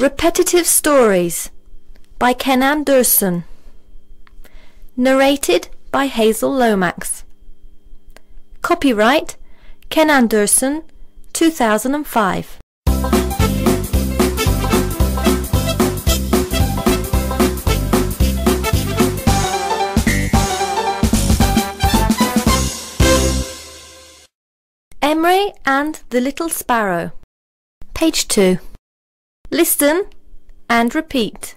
Repetitive Stories by Kenan Dursun. Narrated by Hazel Lomax. Copyright Kenan Dursun, 2005. Emre and the Little Sparrow. Page 2. Listen and repeat.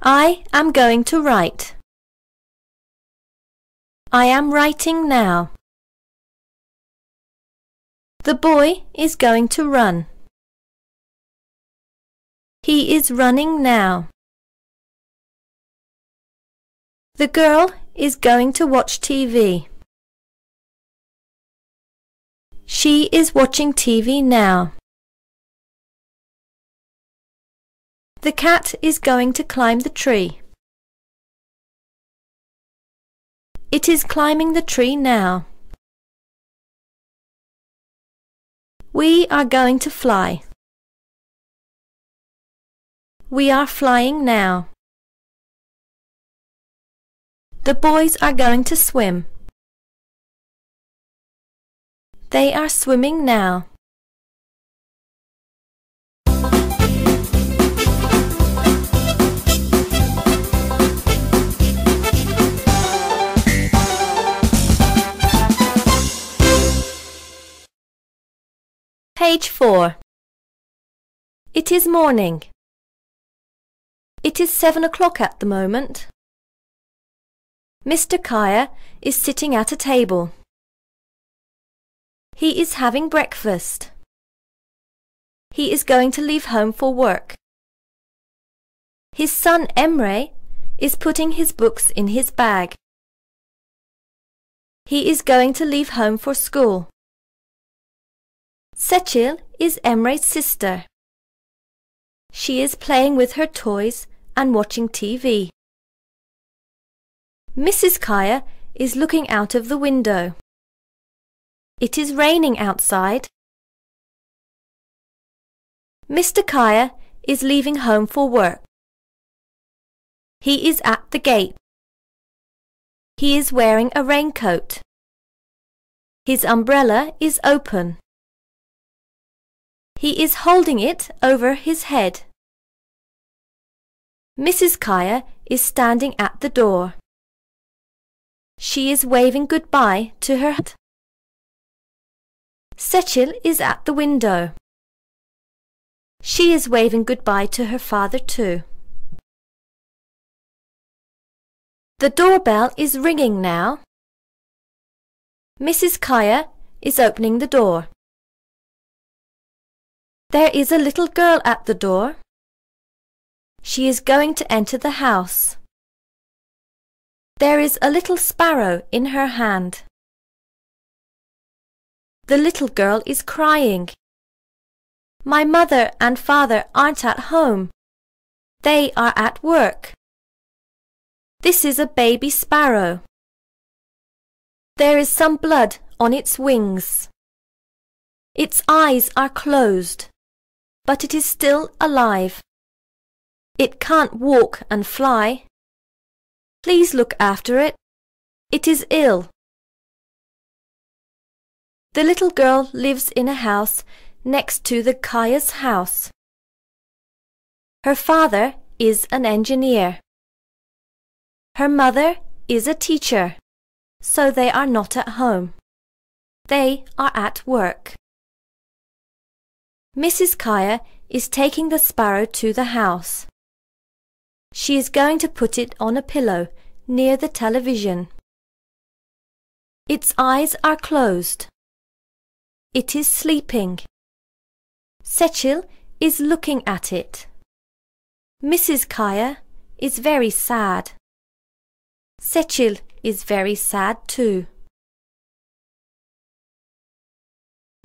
I am going to write. I am writing now. The boy is going to run. He is running now. The girl is going to watch TV. She is watching TV now. The cat is going to climb the tree. It is climbing the tree now. We are going to fly. We are flying now. The boys are going to swim. They are swimming now. Page 4. It is morning. It is 7 o'clock at the moment. Mr. Kaya is sitting at a table. He is having breakfast. He is going to leave home for work. His son Emre is putting his books in his bag. He is going to leave home for school. Seçil is Emre's sister. She is playing with her toys and watching TV. Mrs. Kaya is looking out of the window. It is raining outside. Mr. Kaya is leaving home for work. He is at the gate. He is wearing a raincoat. His umbrella is open. He is holding it over his head. Mrs. Kaya is standing at the door. She is waving goodbye to her husband. Seçil is at the window. She is waving goodbye to her father too. The doorbell is ringing now. Mrs. Kaya is opening the door. There is a little girl at the door. She is going to enter the house. There is a little sparrow in her hand. The little girl is crying. My mother and father aren't at home. They are at work. This is a baby sparrow. There is some blood on its wings. Its eyes are closed, but it is still alive. It can't walk and fly. Please look after it. It is ill. The little girl lives in a house next to the Kaya's house. Her father is an engineer. Her mother is a teacher, so they are not at home. They are at work. Mrs. Kaya is taking the sparrow to the house. She is going to put it on a pillow near the television. Its eyes are closed. It is sleeping. Seçil is looking at it. Mrs. Kaya is very sad. Seçil is very sad too.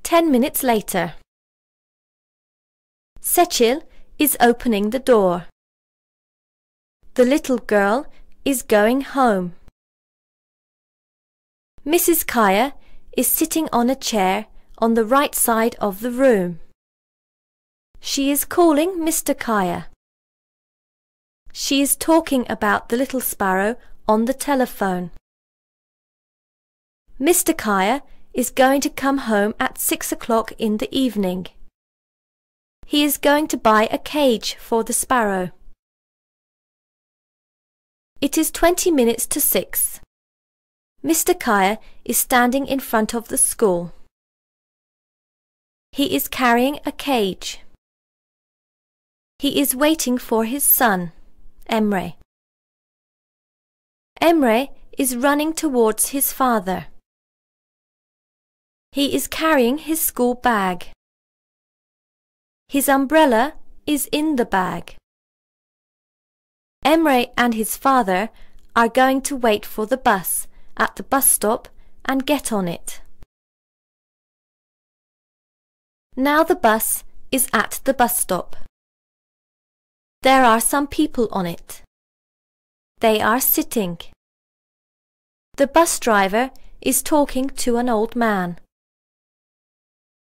10 minutes later. Seçil is opening the door. The little girl is going home. Mrs. Kaya is sitting on a chair on the right side of the room. She is calling Mr. Kaya. She is talking about the little sparrow on the telephone. Mr. Kaya is going to come home at 6 o'clock in the evening. He is going to buy a cage for the sparrow. It is 20 minutes to 6. Mr. Kaya is standing in front of the school. He is carrying a cage. He is waiting for his son, Emre. Emre is running towards his father. He is carrying his school bag. His umbrella is in the bag. Emre and his father are going to wait for the bus at the bus stop and get on it. Now the bus is at the bus stop. There are some people on it. They are sitting. The bus driver is talking to an old man.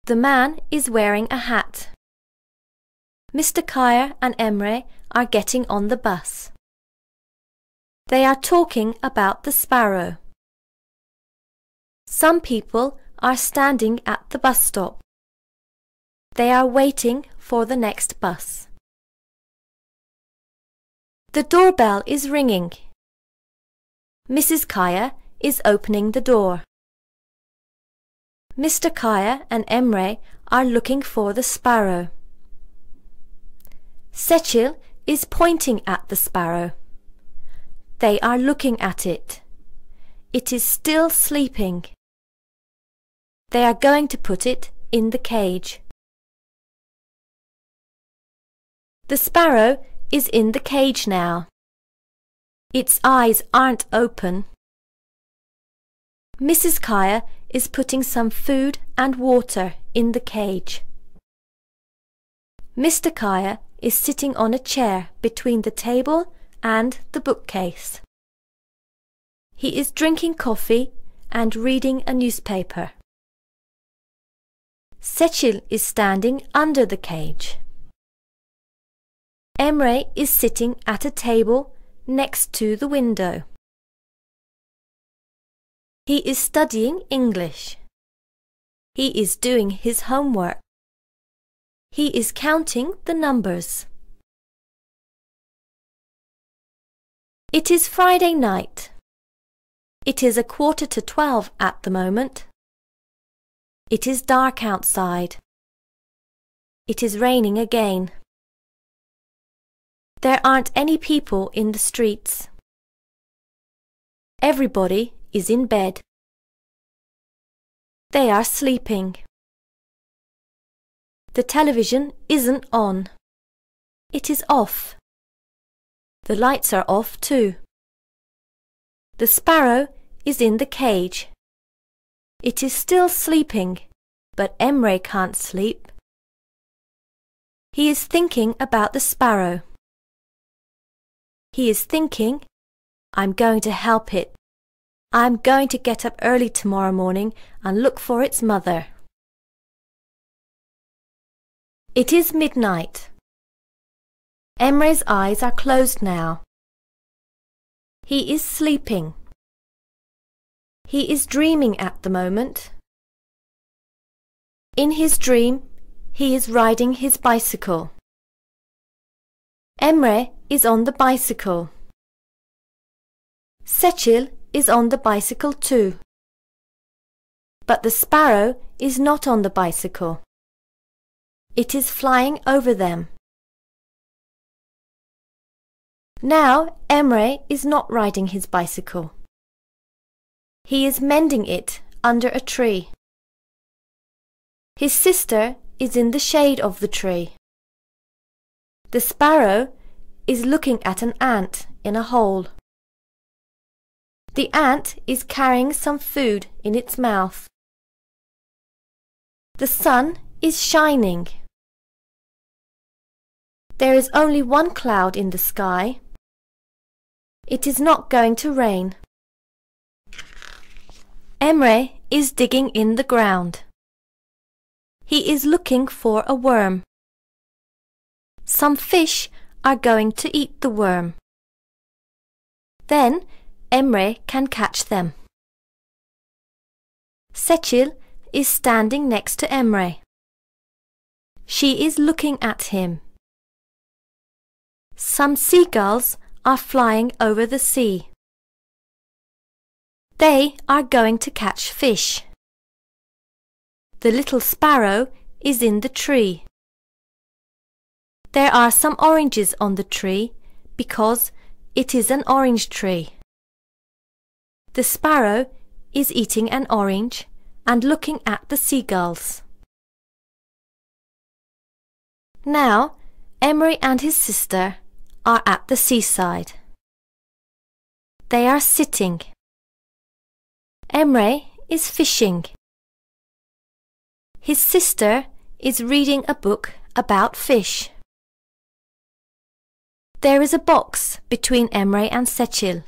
The man is wearing a hat. Mr. Kaya and Emre are getting on the bus. They are talking about the sparrow. Some people are standing at the bus stop. They are waiting for the next bus. The doorbell is ringing. Mrs. Kaya is opening the door. Mr. Kaya and Emre are looking for the sparrow. Seçil is pointing at the sparrow. They are looking at it. It is still sleeping. They are going to put it in the cage. The sparrow is in the cage now. Its eyes aren't open. Mrs. Kaya is putting some food and water in the cage. Mr. Kaya is sitting on a chair between the table and the bookcase. He is drinking coffee and reading a newspaper. Seçil is standing under the cage. Emre is sitting at a table next to the window. He is studying English. He is doing his homework. He is counting the numbers. It is Friday night. It is 11:45 at the moment. It is dark outside. It is raining again. There aren't any people in the streets. Everybody is in bed. They are sleeping. The television isn't on. It is off. The lights are off too. The sparrow is in the cage. It is still sleeping, but Emre can't sleep. He is thinking about the sparrow. He is thinking, I'm going to help it. I'm going to get up early tomorrow morning and look for its mother. It is midnight. Emre's eyes are closed now. He is sleeping. He is dreaming at the moment. In his dream, he is riding his bicycle. Emre is on the bicycle. Seçil is on the bicycle too. But the sparrow is not on the bicycle. It is flying over them. Now Emre is not riding his bicycle. He is mending it under a tree. His sister is in the shade of the tree. The sparrow is looking at an ant in a hole. The ant is carrying some food in its mouth. The sun is shining. There is only one cloud in the sky. It is not going to rain. Emre is digging in the ground. He is looking for a worm. Some fish are going to eat the worm. Then Emre can catch them. Seçil is standing next to Emre. She is looking at him. Some seagulls are flying over the sea. They are going to catch fish. The little sparrow is in the tree. There are some oranges on the tree because it is an orange tree. The sparrow is eating an orange and looking at the seagulls. Now, Emre and his sister are at the seaside. They are sitting. Emre is fishing. His sister is reading a book about fish. There is a box between Emre and Seçil.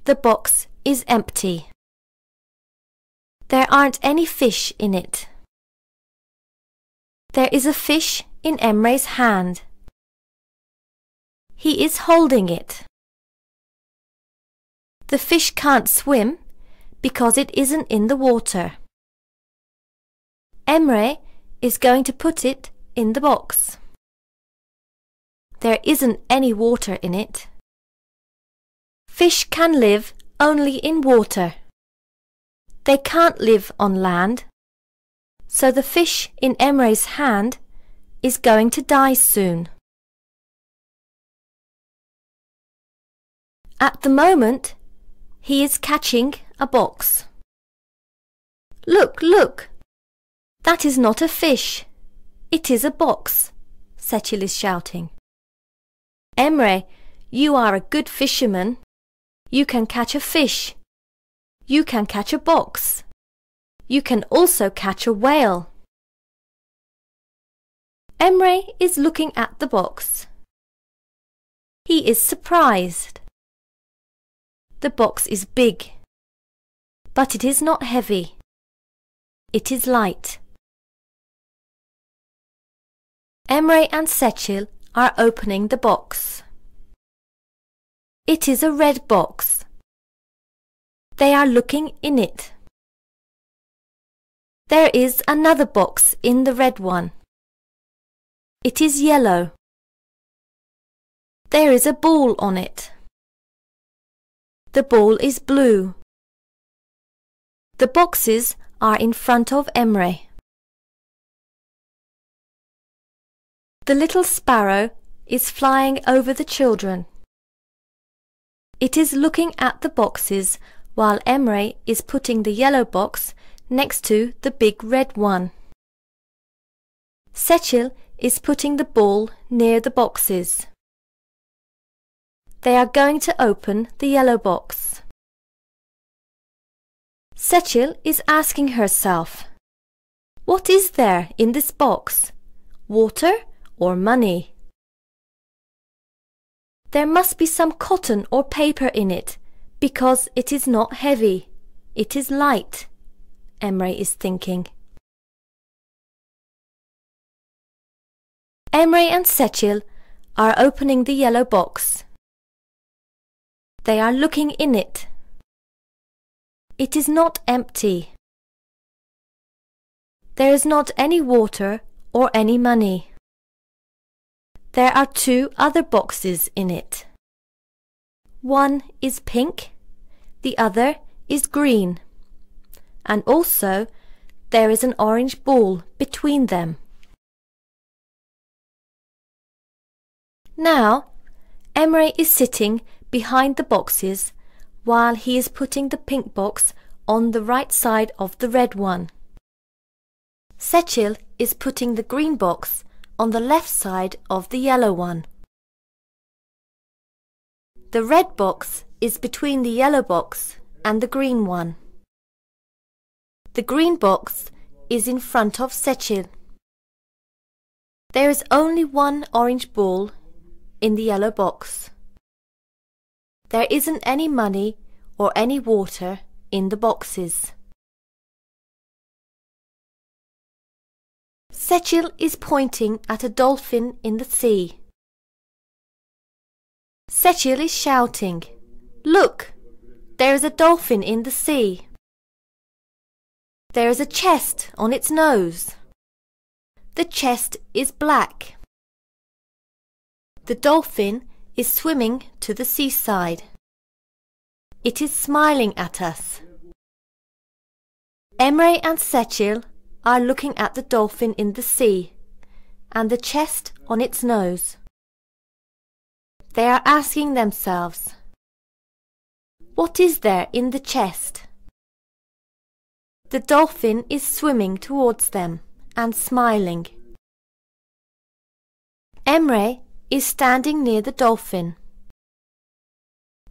The box is empty. There aren't any fish in it. There is a fish in Emre's hand. He is holding it. The fish can't swim because it isn't in the water. Emre is going to put it in the box. There isn't any water in it. Fish can live only in water. They can't live on land, so the fish in Emre's hand is going to die soon. At the moment, he is catching a box. Look, look! That is not a fish. It is a box, Seçil is shouting. Emre, you are a good fisherman. You can catch a fish. You can catch a box. You can also catch a whale. Emre is looking at the box. He is surprised. The box is big, but it is not heavy. It is light. Emre and Seçil are opening the box. It is a red box. They are looking in it. There is another box in the red one. It is yellow. There is a ball on it. The ball is blue. The boxes are in front of Emre. The little sparrow is flying over the children. It is looking at the boxes while Emre is putting the yellow box next to the big red one. Seçil is putting the ball near the boxes. They are going to open the yellow box. Seçil is asking herself, what is there in this box? Water or money? There must be some cotton or paper in it because it is not heavy. It is light, Emre is thinking. Emre and Seçil are opening the yellow box. They are looking in it. It is not empty. There is not any water or any money. There are two other boxes in it. One is pink, the other is green, and also there is an orange ball between them. Now, Emre is sitting behind the boxes while he is putting the pink box on the right side of the red one. Seçil is putting the green box on the left side of the yellow one. The red box is between the yellow box and the green one. The green box is in front of Seçil. There is only one orange ball in the yellow box. There isn't any money or any water in the boxes. Seçil is pointing at a dolphin in the sea. Seçil is shouting, "Look! There is a dolphin in the sea. There is a chest on its nose. The chest is black. The dolphin is swimming to the seaside. It is smiling at us." Emre and Seçil are looking at the dolphin in the sea and the chest on its nose. They are asking themselves, "What is there in the chest?" The dolphin is swimming towards them and smiling. Emre is standing near the dolphin.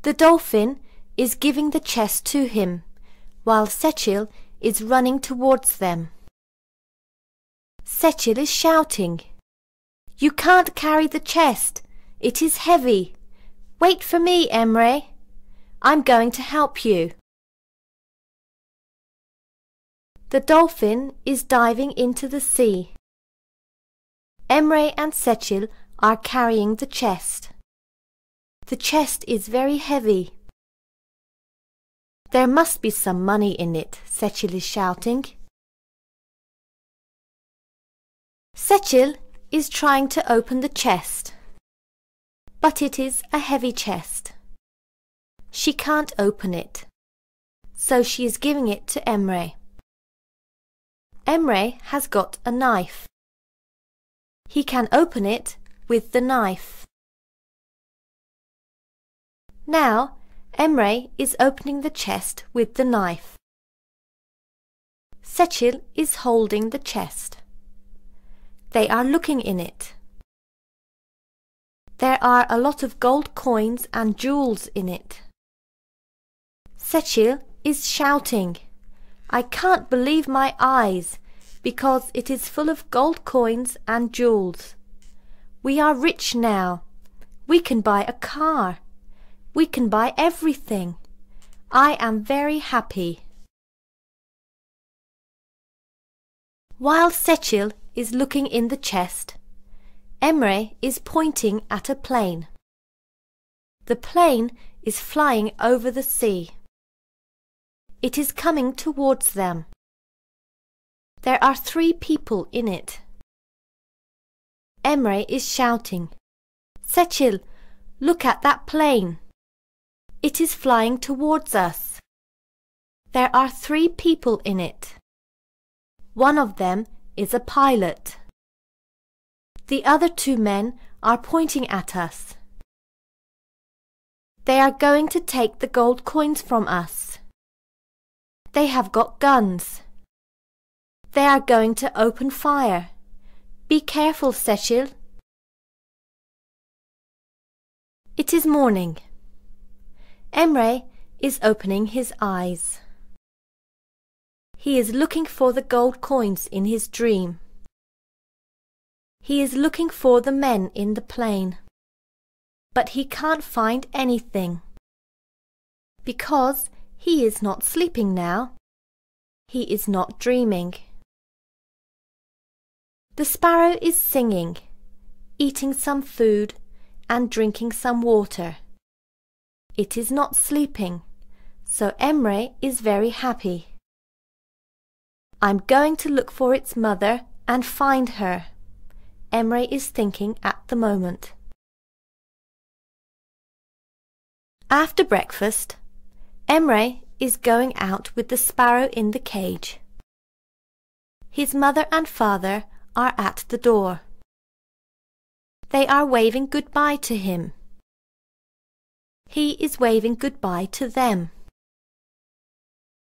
The dolphin is giving the chest to him, while Seçil is running towards them. Seçil is shouting, "You can't carry the chest. It is heavy. Wait for me, Emre. I'm going to help you." The dolphin is diving into the sea. Emre and Seçil are carrying the chest. The chest is very heavy. "There must be some money in it," Seçil is shouting. Seçil is trying to open the chest, but it is a heavy chest. She can't open it, so she is giving it to Emre. Emre has got a knife. He can open it with the knife. Now Emre is opening the chest with the knife. Seçil is holding the chest. They are looking in it. There are a lot of gold coins and jewels in it. Seçil is shouting, "I can't believe my eyes, because it is full of gold coins and jewels. We are rich now. We can buy a car. We can buy everything. I am very happy." While Seçil is looking in the chest, Emre is pointing at a plane. The plane is flying over the sea. It is coming towards them. There are 3 people in it. Emre is shouting, "Seçil, look at that plane. It is flying towards us. There are 3 people in it. One of them is a pilot. The other 2 men are pointing at us. They are going to take the gold coins from us. They have got guns. They are going to open fire. Be careful, Seçil." It is morning. Emre is opening his eyes. He is looking for the gold coins in his dream. He is looking for the men in the plane, but he can't find anything, because he is not sleeping now. He is not dreaming. The sparrow is singing, eating some food and drinking some water. It is not sleeping, so Emre is very happy. "I'm going to look for its mother and find her," Emre is thinking at the moment. After breakfast, Emre is going out with the sparrow in the cage. His mother and father are at the door. They are waving goodbye to him. He is waving goodbye to them.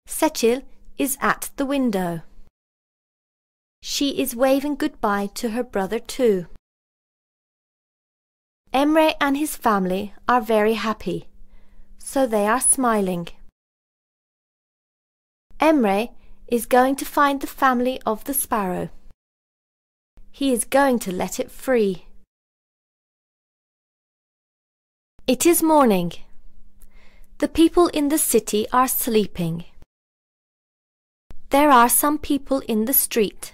Seçil is at the window. She is waving goodbye to her brother too. Emre and his family are very happy, so they are smiling. Emre is going to find the family of the sparrow. He is going to let it free. It is morning. The people in the city are sleeping. There are some people in the street.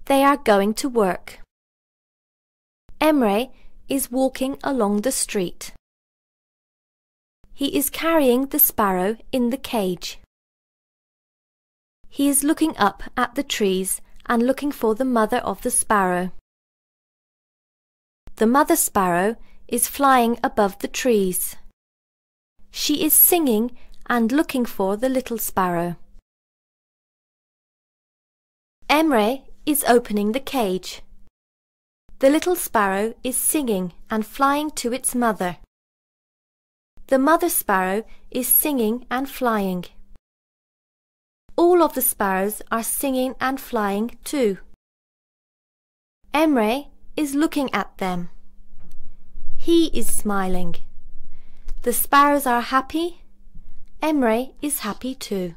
They are going to work. Emre is walking along the street. He is carrying the sparrow in the cage. He is looking up at the trees and looking for the mother of the sparrow. The mother sparrow is flying above the trees. She is singing and looking for the little sparrow. Emre is opening the cage. The little sparrow is singing and flying to its mother. The mother sparrow is singing and flying. All of the sparrows are singing and flying too. Emre is looking at them. He is smiling. The sparrows are happy. Emre is happy too.